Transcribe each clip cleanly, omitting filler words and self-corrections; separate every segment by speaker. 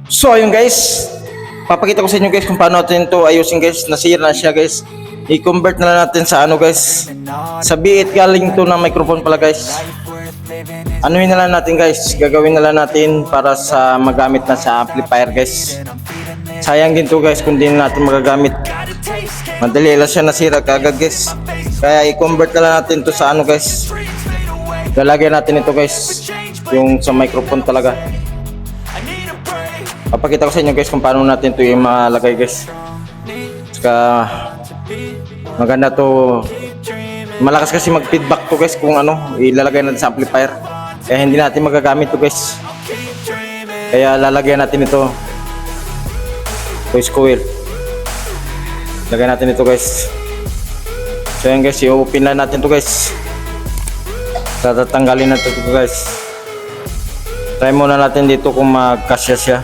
Speaker 1: So ayun guys, papakita ko sa inyo guys kung paano natin to ayusin guys. Nasira na siya guys. I-convert na lang natin sa ano guys. Sa biit galing to ng microphone pala guys. Anuhin na lang natin guys. Gagawin na lang natin para sa magamit na sa amplifier guys. Sayang din to guys kung di na natin magagamit. Madali lang siya nasira kagad guys. Kaya i-convert na lang natin to sa ano guys. Lalagyan natin ito guys. Yung sa microphone talaga. Papakita ko sa inyo guys kung paano natin ito yung malagay guys. Saka maganda to. Malakas kasi mag-feedback to guys kung ano ilalagay natin sa amplifier. Kaya hindi natin magagamit to guys. Kaya lalagyan natin ito. Voice coil. Lagyan natin ito guys. So yan guys, i-open lang natin to guys. Tatanggalin natin ito guys. Try muna natin dito kung magkasya siya.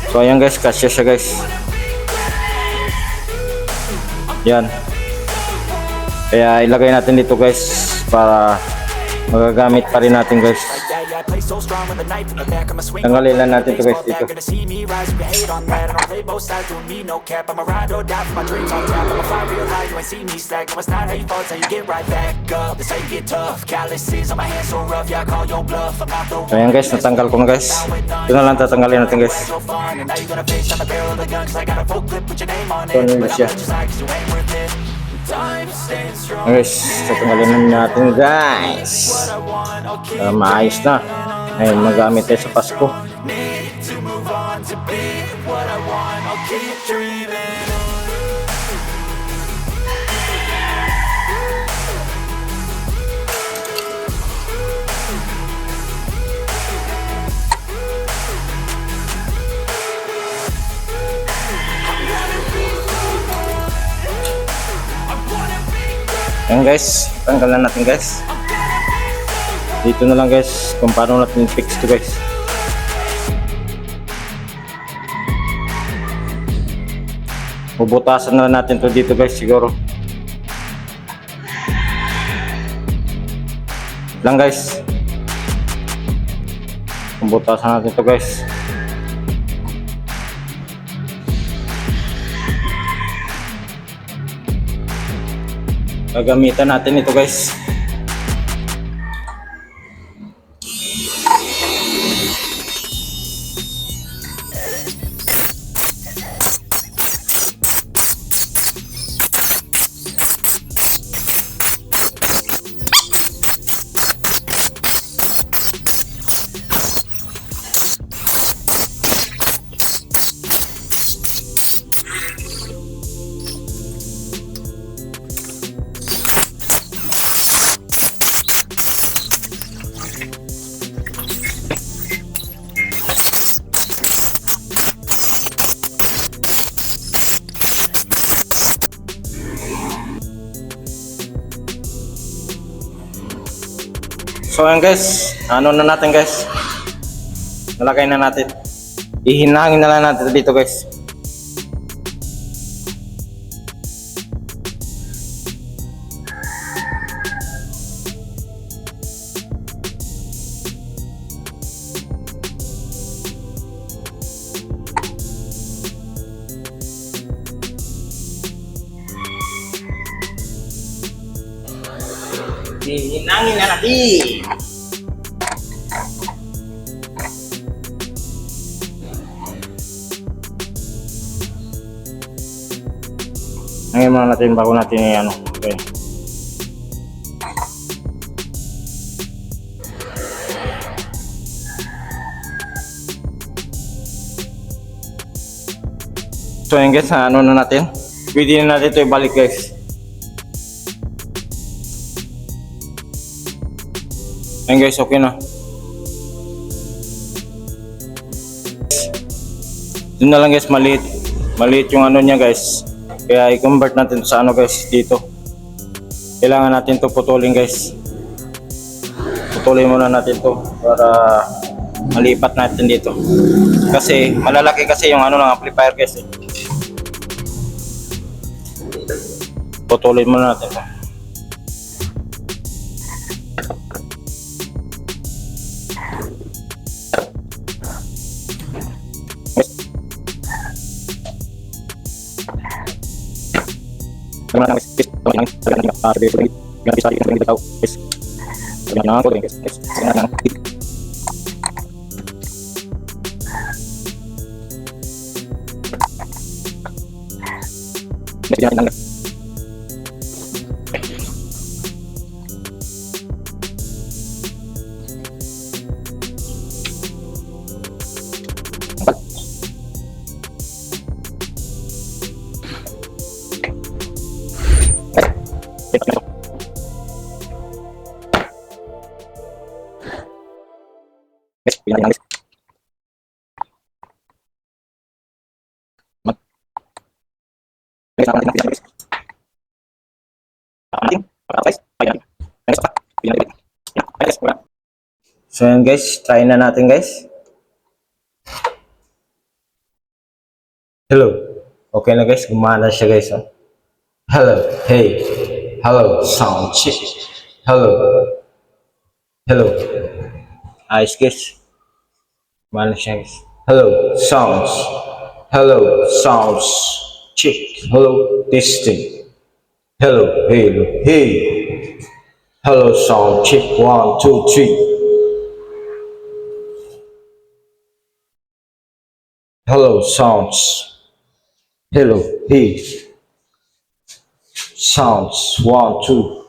Speaker 1: So ayan guys, kasya siya guys. Yan. Kaya ilagay natin dito guys para magagamit pa rin natin guys. Tanggalin lang natin ito guys dito. So ayan guys, natanggal ko na guys. Ito na lang tatanggalin natin guys. Ito na siya. Guys, tatanggalin natin guys. Maayos na. Ayun, magamit tayo sa Pasko. Ayan guys, tanggalan natin guys. Dito na lang guys kung paano natin fix to guys. Bubutasan na natin to dito guys siguro. Lang guys. Bubutasan natin to guys. Gagamitan natin ito guys. So ayan guys, ano na natin guys. Nalagay na natin. Ihinangin na lang natin dito guys. Ihinangin na natin. Ngayon muna natin bago natin ano. Okay. So yun guys, ano na natin. Pwede na natin ito ibalik guys. Ayan guys, okay na. Doon na lang guys, maliit. Maliit yung ano niya guys. Kaya i-convert natin sa ano guys dito. Kailangan natin to putulin guys. Putulin muna natin to para malipat natin dito. Kasi malalaki kasi yung ano ng amplifier guys. Putulin muna natin to. Guys, guys, guys, guys, so yan guys, try na natin guys. Hello. Okay na guys, gumana siya guys. Oh. Hello, hey. Hello, sound check. Hello. Hello. Ayos guys. Gumana siya guys. Hello, sounds. Hello, sounds. Check. Hello, testing. Hello, hello, hey. Hello, sound check. 1, 2, 3. Hello, sounds. Hello, hey. Sounds. 1, 2.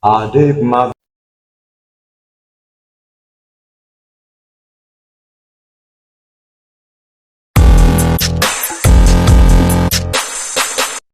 Speaker 1: I did my